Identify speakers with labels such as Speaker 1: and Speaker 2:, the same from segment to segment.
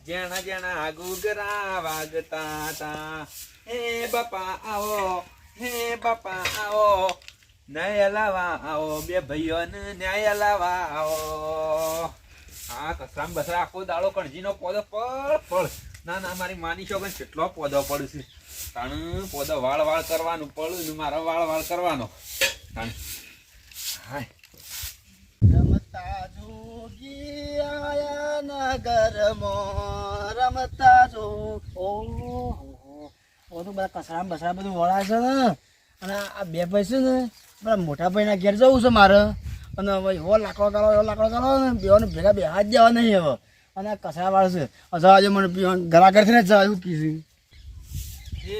Speaker 1: જેણા જેણા ઘૂઘરા વાગતા હતા. હે બાપા આવો, હે બાપા આવો, ન્યાય લાવા આવો, બે ભાઈઓને ન્યાય લાવા આવો. હા કસરામ બસરા આખો દાડો કણજીનો પોદો પડ. ના ના મારી માની છો કેટલો પોદો પડશે. તાણ પોદો વાળ કરવાનું પડ્યું, મારો વાળ કરવાનો. તાણ હાય
Speaker 2: રમતા જોગી આયા નગરમાં રમતા જો. ઓહો તો બધા કસરા બસરા બધું વળાય છે ને. અને આ બે ભાઈ છે ને બધા મોટા ભાઈના ઘેર જવું છે મારે. અને હવે એવો લાકડો ગાળો ને બેવાને ભેગા બે હાથ જવા નહીં હવે. અને આ કસરા વાળ છે આજે મને ઘર આગળ છે ને એવું કીધું.
Speaker 1: એ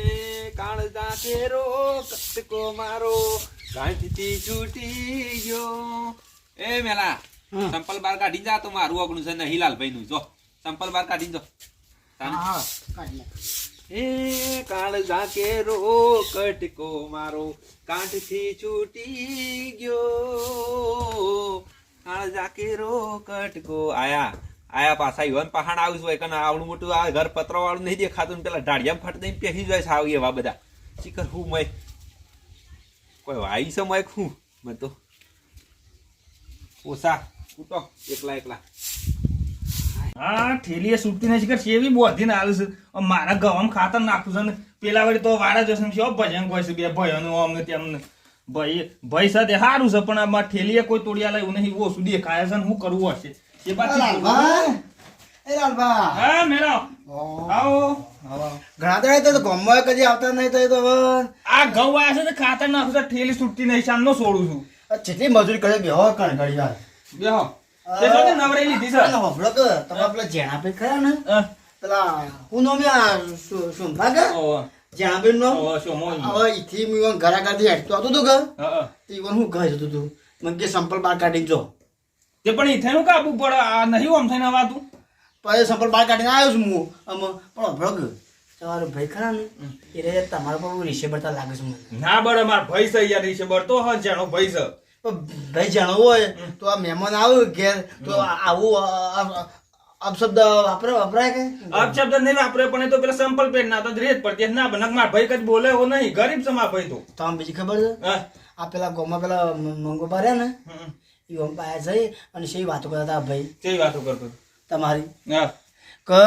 Speaker 1: કાળજા કેરો કટકો મારો ગાંઠથી છૂટી ગયો. એ મેલા સંપલ બાર કાઢી જા તો મારું અગણું છે નહીં લાલભાઈ નું. જો સંપલ બાર કાઢી જો. એ કાળજા કેરો કટકો મારો કાંઠથી છૂટી ગયો. કાળજા કેરો કટકો આયા પાછા યુવાન પહાડ આવ્યું હોય કે આવડું મોટું આ ઘર પત્રો વાળું નહીં દેખાતું ને પેલા ઢાળિયામાં ફટ દઈને પેસી જાય સાવ એવા બધા. શીખર હું મય કોઈ વાઈ છે મય હું મને તો ઓછા ઉઠો એકલા.
Speaker 3: હા ઠેલીએ સુટતી નહીં શીખર સેવી બોધીને આવે છે. મારા ગવામ ખાતર નાખું છે ને પેલા વળી તો વાળા જશે શું ભજન કોઈ છે બે ભાઈઓનું અમને તેમને ભાઈ સાથે સારું છે પણ આમાં ઠેલીએ કોઈ તોડિયા લાવ્યું નહીં ઓછું દેખાય છે ને શું કરવું હશે. હા મેળો આવો
Speaker 2: ઘણા દાડા તો ગમવા કદી આવતા નહીં તો હવે
Speaker 3: આ ઘઉં આવ્યા છે તો ખાતર નાખું છે ઠેલી સુટતી નહીં સામનો છોડું છું.
Speaker 2: જેટલી મજૂરી કરે બેહો કણ ઘડી વાર
Speaker 3: બેહો તે તો નવરાઈ લીધી છે.
Speaker 2: હોભળો કે તમે પેલા જેણા ભાઈ ખરા ને પેલા હું નોમ સોમભા કે જેણા ભાઈ નો હવે ઈથી હું ઘરા ઘરથી હેઠતો આવતો હતો કે ઈવન હું ઘર જતો હતું મને કે સંપલ બાર કાઢીને જો
Speaker 3: તે પણ ઈથેનું કાબુ પડે આ નહીં આમ થઈને વાતું
Speaker 2: પછી સંપલ બાર કાઢીને આવ્યો છું હું પણ હોભળો કે તમારો ભાઈ ખરા ને એ તમારા પર રીસે બળતા લાગે છે મને.
Speaker 3: ના બળે માર ભાઈ છે યાર રીસે બળતો હ જેનો ભાઈ છે.
Speaker 2: ભાઈ જાણવું હોય તો આ મહેમાન આવ્યું ઘેર તો આવું અપશબ્દ વપરાય કે
Speaker 3: અપશબ્દ નહીં વાપરે પણ એ તો પેલા સંપલ પેટ ના તો રેત પડતી ના બનક માર ભાઈ કદી બોલે એવો નહીં ગરીબ છે માર ભાઈ તો.
Speaker 2: તમને બીજી ખબર છે આ પેલા ગામમાં પેલા મંગો પાર્યા ને એ ગામ પાયા જઈ અને સે વાતો કરતા હતા ભાઈ
Speaker 3: કેવી વાતો કરતો
Speaker 2: તમારી
Speaker 3: હા
Speaker 2: કે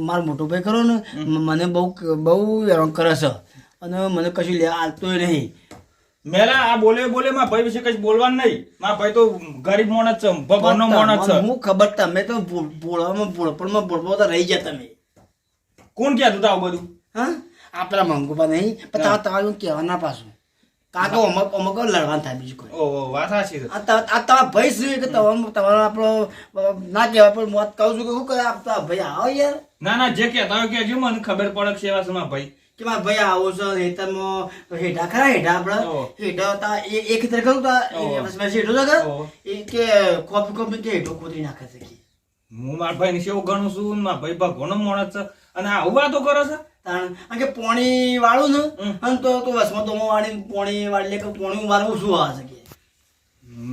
Speaker 2: મારો મોટો ભાઈ ખરો ને મને બહુ હેરાન કરે છે અને મને કશું લેવા આવતોય નહીં.
Speaker 3: મેલા આ બોલે માર ભાઈ વિશે કઈ બોલવાનું નહીં. માર ભાઈ તો ગરીબ માણસ છે ભગવાનનો માણસ છે.
Speaker 2: હું ખબર તમે તો ભોળપણમાં તો રહી ગયા તમે.
Speaker 3: કોણ કહેતું તા બધું?
Speaker 2: હા આ પેલા મંગુપા નહીં પણ તમારું કહેવા ના પાછું કાકો અમુક લડવાનું થાય બીજું કોઈ.
Speaker 3: ઓહો વાત સાચી છે.
Speaker 2: આ તમારા ભાઈ શું કે તમારો આપણો ના કહેવાય પણ હું કહું છું કે શું કરે આપતા ભાઈ આવો યાર.
Speaker 3: ના જે કહેતા હોય કે મને ખબર પડે કે સેવા છે માર ભાઈ
Speaker 2: કે મારા ભાઈ આવો છે હેતરમાં હેઠા ખરા હેઠા આપડે હેઠા હતા એક ખેતર કરું તા હેઠો છે એ કે કોપી કે હેઠો ખોદી નાખે છે કે
Speaker 3: હું મારા ભાઈ ની સેવ ગણું છું. મારા ભાઈ ભગવાનનો માણસ છે અને આવું વાતો કરે છે.
Speaker 2: કારણ કે પોણી વાળું ને અને તો વસમાં તો વાળી પોણી વાળી લે કે પોણી વાળું શું આવે છે કે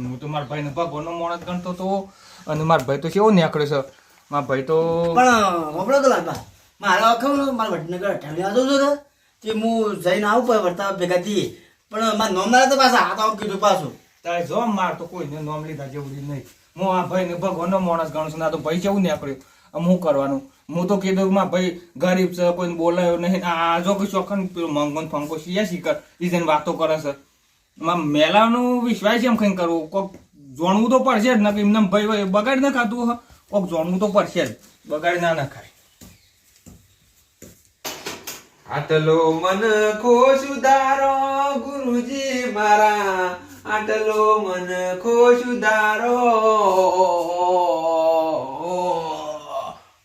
Speaker 3: હું તો મારા ભાઈ ને ભગવાનનો માણસ ગણતો હતો અને મારા ભાઈ તો કેવો નીકળે છે. મારા ભાઈ તો
Speaker 2: પણ હોબળો તો લાગવા મારા વખત મારા વડનગર અઠાવી આવતો હતો તે હું જઈને આવું પડે વર્તા ભેગા થઈએ પણ મારા નોમ ના તો પાછા હાથ આવું કીધું પાછું
Speaker 3: તારે જો માર તો કોઈને નોમ લીધા જેવું નહીં. હું આ ભાઈ ને ભગવાનનો માણસ ગણું છું. ના તો ભાઈ કેવું નીકળ્યું હું કરવાનું. હું તો કીધું મારા ભાઈ ગરીબ છે કોઈને બોલાયો નહીં. આ જો કે ચોખન પેલું મંગન ફંકો શિયા શીખર એ જઈને વાતો કરે છે. મેલાનું વિશ્વાસ એમ કઈ કરવું કોઈક જોણવું તો પડશે જ. ને એમને ભાઈ બગાડ ના ખાતું કોઈક જોણવું તો પડશે જ. બગાડ ના ખાય.
Speaker 1: આટલો મન ખો સુધારો ગુરુજી મારા, આટલો મન ખો સુધારો.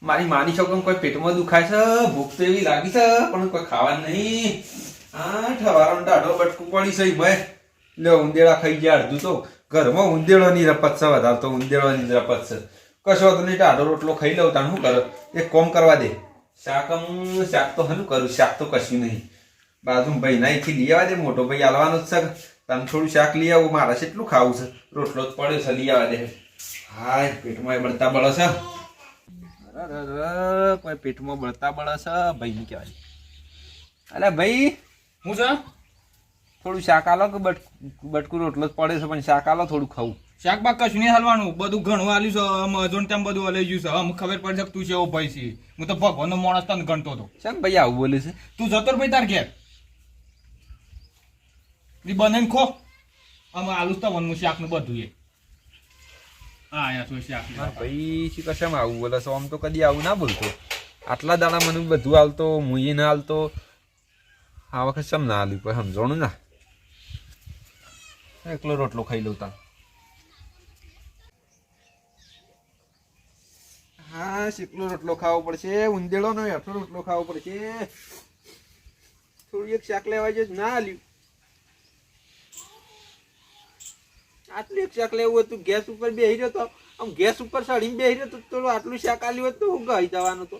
Speaker 1: મારી માની છોકરા કોઈ પેટમાં દુખાય છે, ભૂખ તો એવી લાગી છે પણ કોઈ ખાવાનું નહીં. હા ઠવારો દાઢો બટકું પડી છે ભાઈ. લે ઉંદેડા ખાઈ ગયા અડધું તો ઘરમાં ઉંદેડોની રપત છે. વધારે તો ઉંદેડોની રપત છે. કશો તો નહીં ટાઢો રોટલો ખાઈ લઉં તાણ શું કરો. એક કોમ કરવા દે. શાક તો હલું કરું. શાક તો કશું નહીં. બાજુ ભાઈ નાઈથી લઈ આવવા દે. મોટો ભાઈ હાલવાનો જ છે. તમે થોડું શાક લઈ આવું. મારે કેટલું ખાવું છે. રોટલો જ પડ્યો છે લઈ આવવા દે. હા પેટમાં બળતા બળો છે. અરે કોઈ પેટમાં બળતા બળસ ભાઈ ની કહેવાય. અરે ભાઈ
Speaker 3: હું છે
Speaker 1: થોડું શાક આલો કે બટકું રોટલો જ પડે છે પણ શાક આલો થોડું ખાવું.
Speaker 3: શાકબાગ કશું નહીં હાલવાનું, બધું ઘણું હાલ્યું છે. અજોન ટાઈમ બધું હલાઈ ગયું છે. અમને ખબર પડી છે તું છે એવો ભાઈ છે. હું તો ભગવાનનો માણસ તને ગણતો હતો.
Speaker 1: શાક ભાઈ આવું બોલે છે?
Speaker 3: તું જતો ભાઈ તાર ઘેર બનાવીને ખો. આમાં આલુ તો વનનું શાક નું બધું એ હા યાર શું શાક
Speaker 1: ભાઈ શી કશામાં આવું બોલે છે? આમ તો કદી આવું ના બોલતો. આટલા દાડા મને બધું હાલતો, મુઈ ના હાલતો. આ વખત શમ ના હાલ્યું કોઈ સમજણું ના. એકલો રોટલો ખાઈ લઉં તા. હા શીકલો રોટલો ખાવો પડશે. ઉંદેડો નો હેઠો રોટલો ખાવો પડશે. થોડું એક શાક લેવા જ ના હાલ્યું. આટલું એક શાક લેવું હતું, ગેસ ઉપર બેહી રહ્યો તો આમ ગેસ ઉપર ચડીને બેહી રહ્યો તો થોડું આટલું શાક આલ્યું હોત તો હું ગઈ જવાનું તો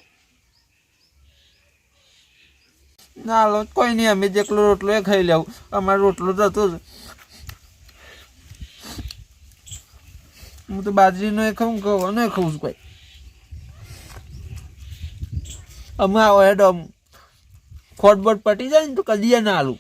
Speaker 1: ના લો કોઈ નહીં. અમે જેટલો રોટલો એ ખાઈ લેવું. અમારો રોટલો તો હતો જ. હું તો બાજરીનો એ ખાઉં, ઘઉંનો એ ખાઉં છું. કોઈ અમે આવો હેડો ખોટબોટ પટી જાય ને તો કદી ના હાલું.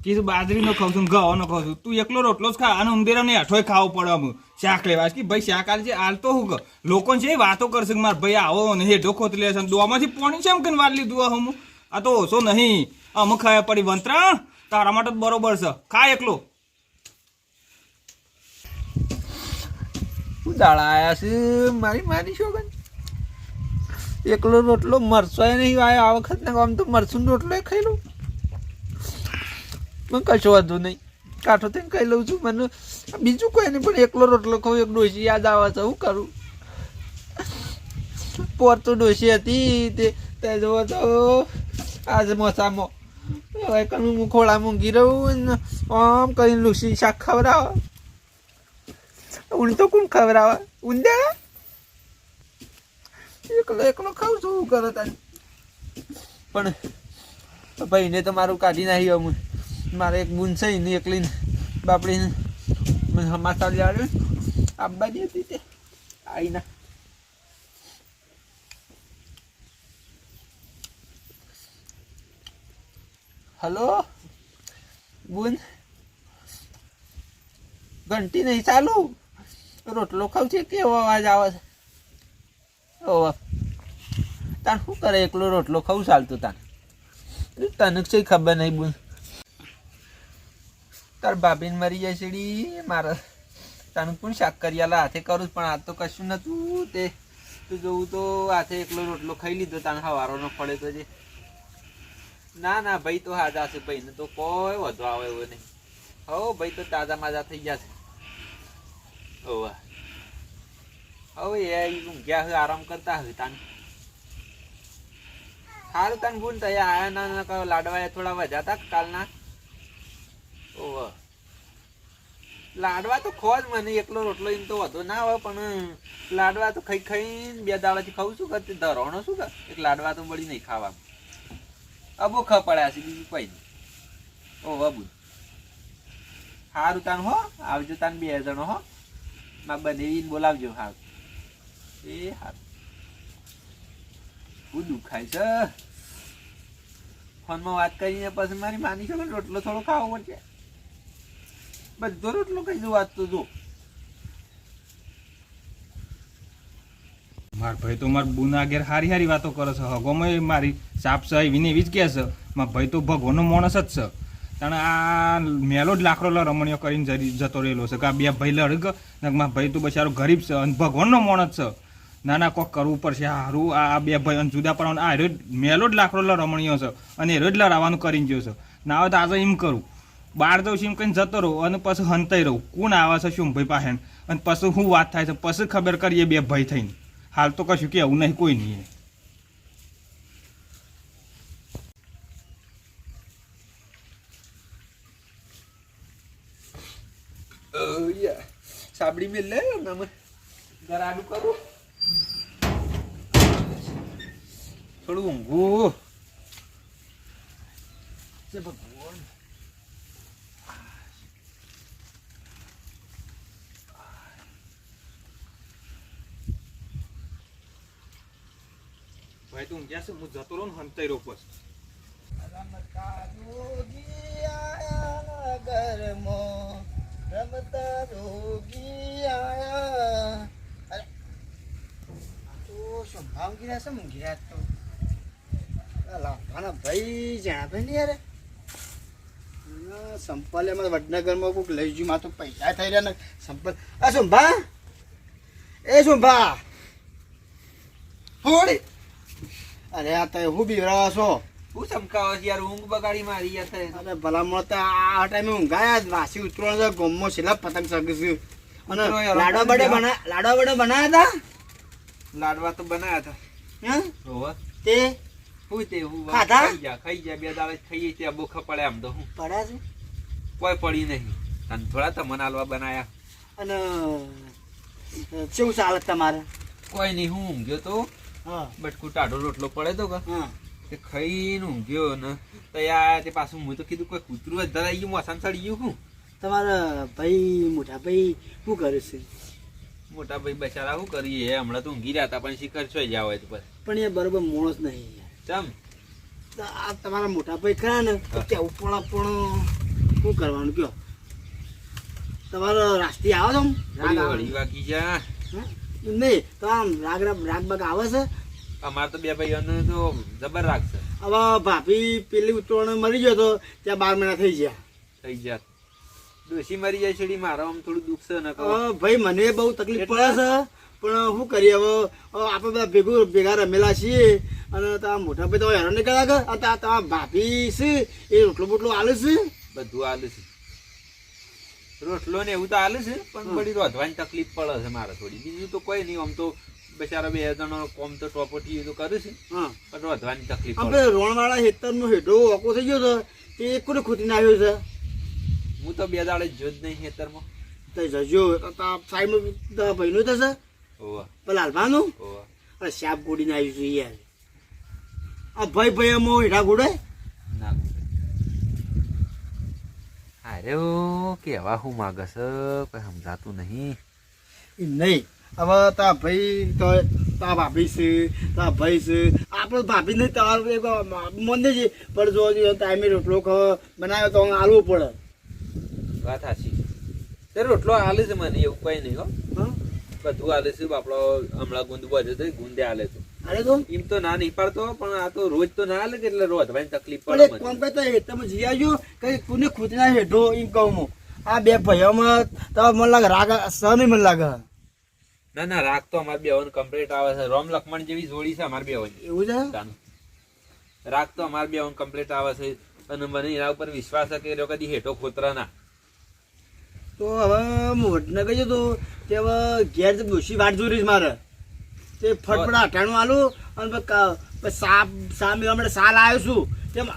Speaker 3: કીધું બાજરીનો ખાઉં છું, ઘઉંનો ખાઉં છું. તું એકલો રોટલો જ ખા અને ઉંદેરાને હેઠોય ખાવો પડે. અમુક શાક લેવા કે ભાઈ શાક આલ છે હાલ તો હું લોકો છે વાતો કરશે કે મારા ભાઈ આવો ને હેઠો ખોતરી લેશે દોમાંથી પાણી છે એમ કે વાર લીધું હમ આ તો ઓછો નહીં. અમુક ખાયા પડી વંતરા તારા માટે બરોબર છે. ખા એકલો.
Speaker 1: શું દાડા આયા છે મારી શોગન. એકલો રોટલો મરસો નહીં આવ્યો આ વખત ને. આમ તો મરસું રોટલો એ ખાઈ લઉં. મને કશો વાંધો નહીં. કાઠો થઈને ખાઈ લઉં છું. મને બીજું કોઈ નહીં પણ એકલો રોટલો ખાઉં. એક ડોસી યાદ આવે છે. શું કરું? પોર તો ડોસી હતી તે જોવો તો આજે મોસામાં હવે કનું હું ખોળા મૂંગી રહું આમ કરીને લૂસી શાક ખવડાવે. ઊંડ તો કોણ ખવડાવે? ઊંધા એકલો ખાઉં છું. શું કરો તારે? પણ ભાઈને તો મારું કાઢી નાખી. હું મારે એક બૂન છે ને એકલી બાપડીને મને સમાચાર જાડ્યો આબાજી હતી તે આવી ના. હલો બૂન, ઘંટી નહીં ચાલુ. રોટલો ખાવ છે કેવો અવાજ આવે છે? ઓહ તાર શું કરે? એકલો રોટલો ખાવું ચાલતું તાર? તને છે ખબર નહીં બૂન. તાર ભાભીને મરી જાય છેડી મારે તને પણ શાક કરી આલા હાથે કરું પણ આ તો કશું નતું. તે તું જોવું તો હાથે એકલો રોટલો ખાઈ લીધો. તને હવારો ન પડે તો જે ના ના ભાઈ તો હાજા છે. ભાઈને તો કોઈ વધુ આવે એવો નહીં. હો ભાઈ તો તાજા માજા થઈ ગયા છે. ઓવા હવે એ ઊંઘ્યા હોય આરામ કરતા હોય. તાને સારું તને ભૂલ થયા આયા ના કયો લાડવા થોડા વધ્યા હતા કાલના. ઓહ લાડવા તો ખો જ મને. એકલો રોટલો એમ તો વધુ ના આવે પણ લાડવા તો ખાઈ ખાઈને 2 દાડાથી ખાઉં છું. કે ધરોણો શું કે એક લાડવા તો બળી નહીં ખાવા. અબો ખ પડ્યા છે બીજું કોઈ નહીં. ઓ બાબુ સારું તાન હો આવજો. તાન 2 જણો હો માં બનાવીને બોલાવજો. હારું એ હારું. હું દુખાય છે ફોનમાં વાત કરીને પછી મારી માની છે રોટલો થોડો ખાવો પડશે. બધો રોટલો કઈ દઉં વાત તો જો.
Speaker 3: માર ભાઈ તો માર બુના ઘેર હારી હારી વાતો કરે છે. હગોમાં મારી સાપ સહી વિને એવી જ કહે છે માર ભાઈ તો ભગવાનનો માણસ જ છે. તાણે આ મેલો જ લાકડો રમણીઓ કરીને જતો રહેલો છે કે આ 2 ભાઈ લડ ને માર ભાઈ તો બચારો ગરીબ છે અને ભગવાનનો માણસ છે. ના ના કોક કરવું પડશે સારું. આ 2 ભાઈ અને જુદા પડવાનું આ મેલો જ લાકડો રમણીઓ છે અને એ રોજ લડાવવાનું કરીને ગયો છે. ના આવે તો આજે એમ કરું બહાર જઉં છું એમ કહીને જતો રહું અને પછી હંતાઈ રહું કોણ આવે છે શું ભાઈ પાસે અને પછી શું વાત થાય છે પછી ખબર કરીએ 2 ભાઈ થઈને. હાલ તો કશું કેવું નહીં કોઈ નહીં.
Speaker 1: સાબડી મેં લે ગરાડું કરું થોડું ઊંઘું. ભગવાન
Speaker 3: ભાઈ તું ઊંઘ્યા છે હું જતો રહું ને હંતાઈ રહું બસ
Speaker 2: રમતા જોગી આયા નગરમાં, રમતા જોગી આયા. અરે, આ તો સંભાવ ગીરા છે મૂંઘી તો લાભાના ભાઈ જણાભાઈ ને યાર સંપલ એમાં વડનગરમાં કોઈક લઈ જુ માં તો પૈસા થઈ રહ્યા ને સંપલ. આ શુંભા, એ શુંભા હોડી. અરે આ તો હું બીવરાવો છો?
Speaker 1: હું ચમકાવો છે યાર, ઊંઘ બગાડી મારી યાર તે.
Speaker 2: અરે ભલામણ તો આ ટાઈમે ઊંઘાયા વાસી ઉતરવાનો ગોમમાં છેલ્લા પતંગ સગીશું. અને લાડવા બડે બનાયા હતા.
Speaker 1: લાડવા તો બનાયા હતા.
Speaker 2: હે
Speaker 1: હોવે
Speaker 2: તે
Speaker 1: હું તે હું
Speaker 2: ખાધા?
Speaker 1: ખાઈ જા બે દાડે ખાઈએ ત્યાં બોખા પડે આમ તો હું
Speaker 2: પડ્યા છે.
Speaker 1: કોઈ પડી નહીં અને થોડા તો મને હાલવા બનાયા.
Speaker 2: અને કેવું ચાલે તમારે?
Speaker 1: કોઈ નહીં, હું ઊંઘ્યો તો
Speaker 2: હા
Speaker 1: બટકું ટાઢો રોટલો પડે તો કે
Speaker 2: હા
Speaker 1: તે ખાઈને ઊંઘ્યો ને તૈયાર તે પાછું હું તો કીધું કોઈ કૂતરું જ ધરાઈ ગયું, મસાન ચડી ગયું. હું
Speaker 2: તમારા ભાઈ મોટા ભાઈ શું કરે છે?
Speaker 1: મોટા ભાઈ બચારા શું કરીએ, હમણાં તો ઊંઘી રહ્યા હતા પણ શિખર છો જ હોય તો પછી
Speaker 2: પણ એ બરોબર મોણસ નહીં યાર.
Speaker 1: ચમ
Speaker 2: તો આ તમારા મોટા ભાઈ ખરા ને તો કેવું પણ શું કરવાનું કયો? તમારો રાસ્તી આવે છે આમ? રાગ આવે?
Speaker 1: વળી વાગી જા.
Speaker 2: હે? એમ નહીં તો આમ રાગ બાગ આવે છે?
Speaker 1: અમારે તો બે ભાઈઓને તો જબર રાખશે.
Speaker 2: હવે ભાભી પેલી ઉત્તરાયણ મરી ગયો તો ત્યાં 12 મહિના થઈ ગયા.
Speaker 1: થઈ જાત ડોસી મરી જાય છેડી મારો આમ થોડું દુઃખ છે ને કહો.
Speaker 2: ભાઈ મને બહુ તકલીફ પડે છે પણ શું કરીએ હવે આપણે બધા ભેગા રમેલા છીએ અને તમારા મોટા ભાઈ તો હેરાન નહીં કર્યા કે તમારા ભાભી છે એ રોટલો બોટલો આલે છે?
Speaker 1: બધું હાલે છે, રોટલો ને એવું તો હાલે છે પણ બધી રોધવાની તકલીફ પડે છે મારે થોડી. બીજું તો કોઈ નહીં, આમ તો બચારા બે જણો કોમ તો ટોપટી તો કરે છે
Speaker 2: હા
Speaker 1: પણ રોધવાની તકલીફ
Speaker 2: આપણે
Speaker 1: પડે.
Speaker 2: રોણવાળા હેતરનો હેઠો ઓકો થઈ ગયો તો તે એક કોને ખૂટીને આવ્યો છે?
Speaker 1: હું તો બે દાડે જો જ નહીં ખેતરમાં.
Speaker 2: તો જજો સાઈડમાં ભાઈનું થશે
Speaker 1: ઓવા
Speaker 2: પેલા લાલભાનું.
Speaker 1: ઓવા
Speaker 2: અરે શાપ ગોડીને આવ્યું છે યાર. આ ભાઈ એમ હેઠા ગોડે
Speaker 1: ના અરે કેવા હું માગે છે કઈ સમજાતું નહીં.
Speaker 2: એમ નહીં હવે તા ભાઈ તો તા ભાભી છે તા ભાઈ છે આપણે ભાભી નહીં તમારું મન છે પણ જો ટાઈમે રોટલો બનાવ્યો તો આલવું પડે.
Speaker 1: વાત સાચી. તે રોટલો હાલે છે મને એવું કઈ નહીં હો,
Speaker 2: હા
Speaker 1: બધું હાલે છે. બાપડો હમણાં ગુંદ બધે તો ગુંદે હાલે છે.
Speaker 2: અરે તો
Speaker 1: એમ તો ના નહીં પાડતો પણ આ તો રોજ તો ના હાલે કે એટલે રોધવાની તકલીફ
Speaker 2: પણ એક
Speaker 1: પડે
Speaker 2: કામ
Speaker 1: મને.
Speaker 2: કરતા તમે જઈ આવજો કઈ કોને ખૂટીના હેઠો એમ કહું હું. આ બે ભાઈઓમાં તમારે મને લાગે રાગ સહ નહીં મને લાગે.
Speaker 1: ના ના રાગ તો અમારે બેવન કમ્પ્લીટ આવે છે. રોમ લક્ષ્મણ જેવી જોડી છે અમારે બેવન.
Speaker 2: એવું છે?
Speaker 1: રાગ તો અમારે બેવન કમ્પ્લીટ આવે છે અને મને એના ઉપર વિશ્વાસ છે કે એ લોકો કદી હેઠો ખોતરા ના.
Speaker 2: તો હવે હું વડને કહી તો તે હવે ઘેર ડોસી વાટ જોઈ મારે તે ફટફટ અઠાણું આલું અને સા મેળવા માટે સા લાવ્યો છું તેમ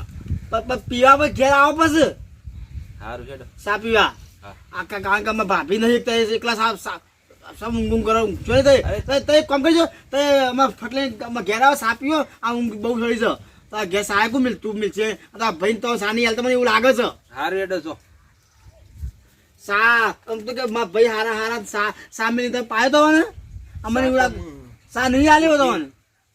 Speaker 2: પીવા પછી ઘેર આવો પછી
Speaker 1: સારું છે.
Speaker 2: સા પીવા
Speaker 1: હા.
Speaker 2: આખા કારણ કે અમે ભાભી નહીં એકલા સા ઊંઘ કરો ઊંઘ તો એક કામ કરજો તો અમે ફટલે અમે ઘેર આવે સા પીવો આ ઊંઘ બહુ સડી છે તો આ ઘેર સા તું મિલશે ભાઈ તો સા નહીં હાલતા મને એવું લાગે છે.
Speaker 1: સારું હેડો છો.
Speaker 2: સા આમ તો કે મારા ભાઈ હારા સામે તમે પાયો તો ને અમને એવું લાગે સા નહીં આલ્યો તો મને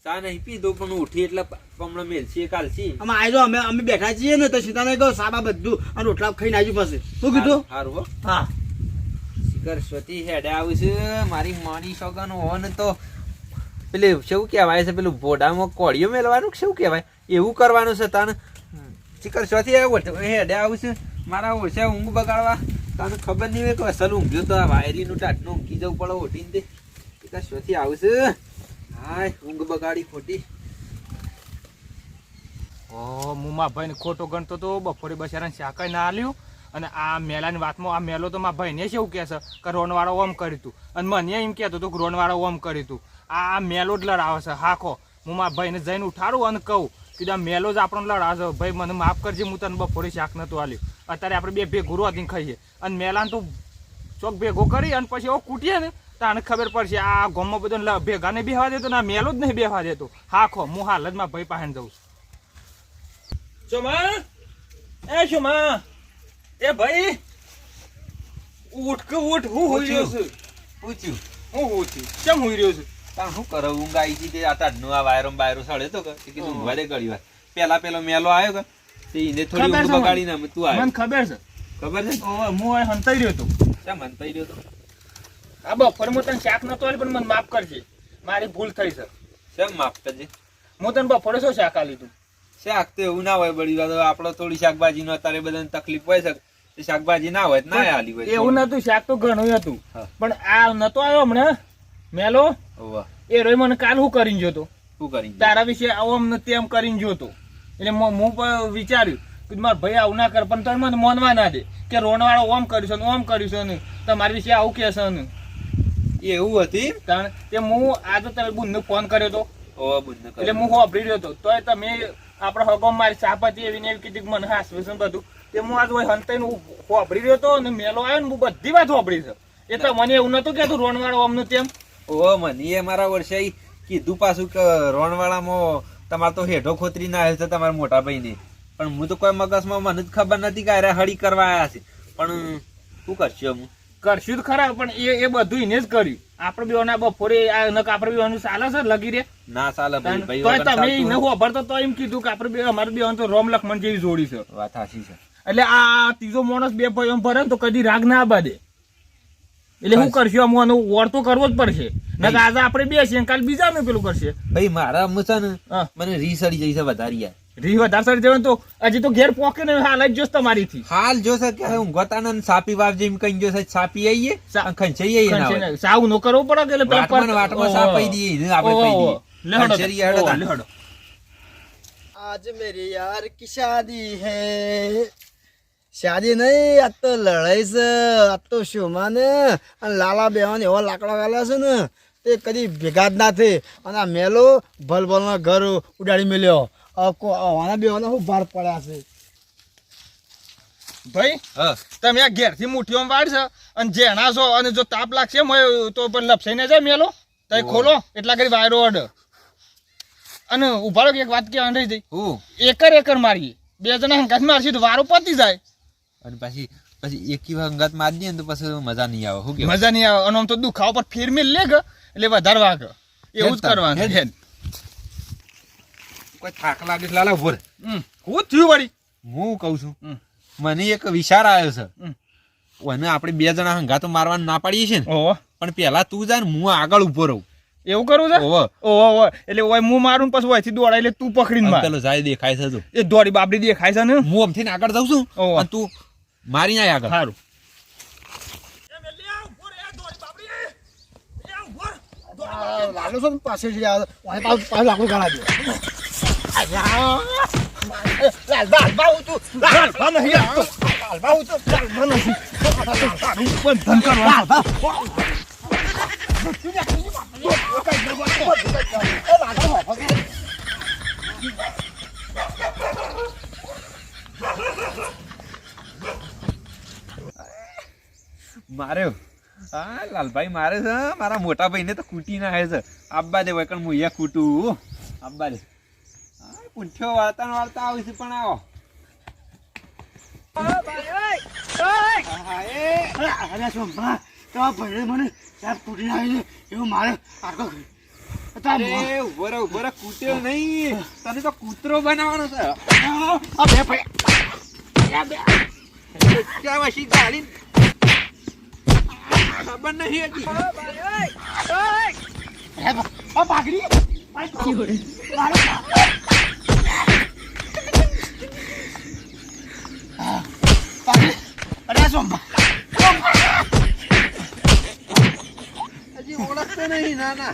Speaker 1: ચા નહીં પીધો પણ ઉઠી એટલે કમળો મેલસી કાલસી.
Speaker 2: અમે આવ્યો અમે બેઠા છીએ ને તો સીતાને કહો સાબા બધું અને રોટલા ખાઈને આવ્યું પાસે શું કીધું?
Speaker 1: સારું હો.
Speaker 2: હા
Speaker 1: શિખર સ્વતી હેડે આવું છે મારી માની સગન હોય ને તો પેલું શું કહેવાય છે પેલું બોડામાં કોળીઓ મેળવાનું શું કહેવાય એવું કરવાનું છે તાને. શિખર સ્વતી હેડે આવું છે મારા ઓછા ઊંઘ બગાડવા. તને ખબર નહીં હોય કે અસલ ઊંઘ્યો તો આ વાયરીનું ટાટનું ઊંઘી જવું પડે ઓટીને તે. શિખર સ્વતી આવું છે હાય ઊંઘ બગાડી ખોટી.
Speaker 3: હું મારા ભાઈને ખોટો ગણતો તો બપોરે બચારાને શાકાઈ ના આલ્યું અને આ મેલાની વાતમાં આ મેલો તો મારા ભાઈને શું કહે છે કે રોનવાળો ઓમ કર્યું હતું અને મને એમ કહેતો હતું કે રોનવાળો ઓમ કર્યું હતું. આ મેલો જ લડાવે છે હાખો. હું મારા ભાઈને જઈને ઉઠાડું અને કહું કીધું આ મેલો જ આપણને લડાવે છે ભાઈ મને માફ કરજે હું તને બપોરે શાક નહોતું આલ્યું. અત્યારે આપણે બે ભેગું રોધીને ખાઈએ અને મેલાને તું ચોક ભેગો કરી અને પછી એવો કૂટીએ ને તો આને ખબર પડશે આ ગામમાં બધો ભેગાને બેહવા દેતો ને આ મેલો જ નહીં બેહવા દેતો હાખો. હું હાલ જ મારા ભાઈ પાસે જઉં છું. શોમા એ શોમા એ ભાઈ ઉઠ કે ઉઠ હું હોઈ રહ્યો છું.
Speaker 1: પૂછ્યું
Speaker 3: હું હોઈ છું કેમ હોઈ રહ્યો છું?
Speaker 1: તાણ શું કરો ઊંઘ આવી ગઈ તે આ તાડનો આ વાયરો બાયરો સળે તો કે કીધું ઊંઘવા દે ઘડી વાર પેલો મેલો આવ્યો કે તે એને થોડી ઊંઘ બગાડીને અમે તું આવ્યો
Speaker 3: મને ખબર છે
Speaker 1: ખબર છે
Speaker 3: હું હંતાઈ રહ્યો હતો
Speaker 1: કેમ મનતાઈ રહ્યો તો
Speaker 3: આ બપોરે હું તને શાક નતો આલ્યું પણ મને માફ કરજે મારી ભૂલ થઈ છે
Speaker 1: કેમ માફ કરજે
Speaker 3: હું તને બપોરે શું શાક આલ્યું તું
Speaker 1: શાક તો એવું ના હોય બળી વાત આપણે થોડી શાકભાજી નો અત્યારે બધાને તકલીફ હોય છે તે શાકભાજી ના હોય ના આલી હોય
Speaker 3: એવું નતું શાક તો ઘણું હતું
Speaker 1: હા.
Speaker 3: પણ આ નતો આવ્યો હમણાં મેલો
Speaker 1: વાહ
Speaker 3: એ રોય મને કાલ શું કરીને જોતો
Speaker 1: શું કરી
Speaker 3: તારા વિશે આવો અમને તેમ કરીને જોતો એટલે હું પણ વિચાર્યું કે મારા ભાઈ આવું ના કરે પણ તમે મને મોનવા ના દે કે રોણવાળો ઓમ કર્યું છે ઓમ કર્યું છે ને તમારા વિશે આવું કે છે ને
Speaker 1: એવું હતી
Speaker 3: કારણ કે હું આજે તમે બુનને ફોન કર્યો હતો
Speaker 1: ઓ બુદ્ધ
Speaker 3: એટલે હું હોભરી રહ્યો હતો તોય તમે આપણે હગો મારી સાપતી એવી ને એવી કીધી કે મને હાસવેશન બધું તે હું આજ હોય હંતાઈને હોભરી રહ્યો હતો અને મેલો આવ્યો ને હું બધી વાત હોભરી છે એટલે મને એવું નતું કહેતું રોણવાળો અમને તેમ
Speaker 1: ઓ મને મારા વર્ષે કીધું પાછું કે રોણવાળામાં તમારે તો હેઠો ખોતરી ના આવ્યો છે તમારા મોટા ભાઈને પણ હું તો કોઈ મગજમાં મને જ ખબર નથી કે અરે હળી કરવા આવ્યા છે પણ શું કરશું હું
Speaker 3: કરશું તો ખરા પણ એ બધું એને જ કર્યું આપણે બેઓના બપોરે આ નક આપણે બેઓનું ચાલે છે લગી રે
Speaker 1: ના ચાલે ભાઈ ભાઈ
Speaker 3: તોય
Speaker 1: વગર
Speaker 3: તમે
Speaker 1: ચાલતું
Speaker 3: એને હોભરતો તો એમ કીધું કે આપણે બે અમારે બેઓને તો રોમ લક્ષ્મણ જેવી જોડી છે
Speaker 1: વાત સાચી છે
Speaker 3: એટલે આ ત્રીજો માણસ બે ભાઈઓ ભરે ને તો કદી રાગ ના બાદે એટલે શું કરશું આમ આનો વોર તો કરવો જ પડશે નકર આજે આપણે બે છીએ કાલ બીજા ને પેલું કરશે
Speaker 1: ભાઈ મારા અમુ છે ને
Speaker 3: હા.
Speaker 1: મને રીસ અડી જઈ છે વધારી યાર
Speaker 3: રી વધારે સર જવાનું તો હજી તો ઘેર પોકે ને હાલ જ જોશ તમારીથી
Speaker 1: હાલ જો છે કે ઊંઘતા ને સાપી વાવ જેમ કઈ જો છે સાપી આવીએ ખંચાઈ આવીએ ના હોય
Speaker 3: સાવ નો કરવો પડે કે એટલે પેલા
Speaker 1: વાટમાં ને વાટમાં સાપ પાઈ દઈએ ને આપણે પાઈ દઈએ ખંચેરી હેડો તાન.
Speaker 3: લેહડો
Speaker 2: आज मेरी यार की शादी है शादी નહીં આ તો લડાઈ છે આ તો શોમાં ને અને લાલા બેવાને એવો લાકડો ગાલ્યા છે ને તે કદી ભેગા જ ના થઈ અને આ મેલો ભલભલનો ઘર ઉડાડી મેલ્યો આના બેવાને શું ભાર પડ્યા છે
Speaker 3: ભાઈ
Speaker 1: હા
Speaker 3: તમે આ ઘેરથી મુઠ્ઠીઓમાં વાળશે અને જેણા છો અને જો તાપ લાગશે મોય તો પણ લપસાઈને જાય મેલો તઈ ખોલો એટલા કરી વાયરો અડ અને ઉભા રહો કે એક વાત કહેવા રહી જઈ
Speaker 1: હું
Speaker 3: એકર મારીએ બે જણા હંગાત મારશે તો વારો પતી જાય
Speaker 1: અને પછી એકી વખત માર દઈએ ને તો પછી મજા નહીં આવે શું કે
Speaker 3: મજા નહીં આવે અને આમ તો દુખાવો પર ફેર મેલ લે કે એટલે વધારે વાગે એવું જ કરવાનું
Speaker 1: હેડ. કોઈ થાક લાગે છે લાલા ઉભો રે.
Speaker 3: હું થયું વળી
Speaker 1: હું કહું છું મને એક વિચાર આવ્યો છે અને આપણે બે જણા હંગા તો મારવાનું ના પાડીએ છે ને
Speaker 3: ઓહો
Speaker 1: પણ પેલા તું જા ને હું આગળ ઉભો રહું
Speaker 3: એવું કરવું છે
Speaker 1: ઓહો
Speaker 3: ઓહો એટલે ઓય હું મારું પછી ઓયથી દોડાય એટલે તું પકડીને માર
Speaker 1: પેલો જાય દેખાય છે તું
Speaker 3: એ દોડી બાબડી દેખાય છે ને
Speaker 1: હું આમથી આગળ જાઉં છું
Speaker 3: ઓહો.
Speaker 1: અને તું મારી ના આગળ
Speaker 3: સારું
Speaker 2: લાલો છે ને પાસે છે પાછું લાકડું ગાળા દે લાલબા હું તું લાલબા નહીં લાલબા હું તું લાલબા નહીં
Speaker 3: ધન કરવા
Speaker 1: માર્યો હા લાલભાઈ મારે છે મારા મોટા ભાઈને તો કૂટી ના આવે છે આબ્બા દે વૈકણ હું અહીંયા કૂટું આબ્બા દે હા પૂંઠ્યો વાળતા વાળતા આવીશ પણ આવો
Speaker 2: અરે સોમભા તમારા ભાઈ મને સાહેબ તૂટી આવી એવું મારે આગળ
Speaker 1: અરે ઉભો રે કૂટ્યો નહીં તને તો કૂતરો બનાવવાનો છે
Speaker 2: આ બે ભાઈ
Speaker 1: ક્યાં વસી ગાડી ખબર નહીં હતી
Speaker 2: પાઘડી અરે સોમભા
Speaker 1: હજી ઓળખતો નહીં ના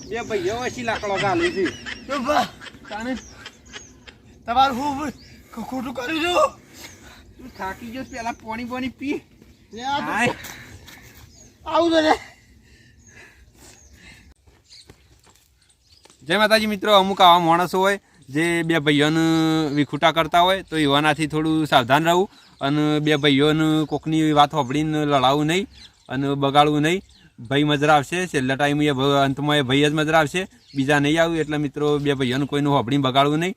Speaker 1: બે ભાઈઓ વસી લાકડો ગાલે છે
Speaker 2: સોમભા
Speaker 1: તાને
Speaker 2: તમારું હું ખોટું કર્યું છું
Speaker 1: તું થાકી ગયો પેલા પાણી પી
Speaker 2: લે આ તો
Speaker 1: હાય
Speaker 2: આવું તો રે
Speaker 1: જય માતાજી મિત્રો અમુક આવા માણસો હોય જે બે ભાઈઓને વિખૂટા કરતા હોય તો એવાનાથી થોડું સાવધાન રહેવું અને બે ભાઈઓને કોકની વાત સાંભળીને લડાવવું નહીં અને બગાડવું નહીં ભાઈ મજરાવશે છેલ્લા ટાઈમ અંતમાં એ ભાઈ જ મજરાવશે બીજા નહીં આવ્યું એટલે મિત્રો બે ભાઈઓને કોઈનું સાંભળીને બગાડવું નહીં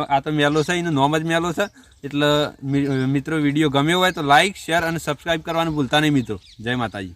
Speaker 1: આ તો મેલો છે એનું નોમ જ મેલો છે એટલે મિત્રો વિડીયો ગમ્યો હોય તો લાઇક શેર અને સબસ્ક્રાઈબ કરવાનું ભૂલતા નહીં મિત્રો જય માતાજી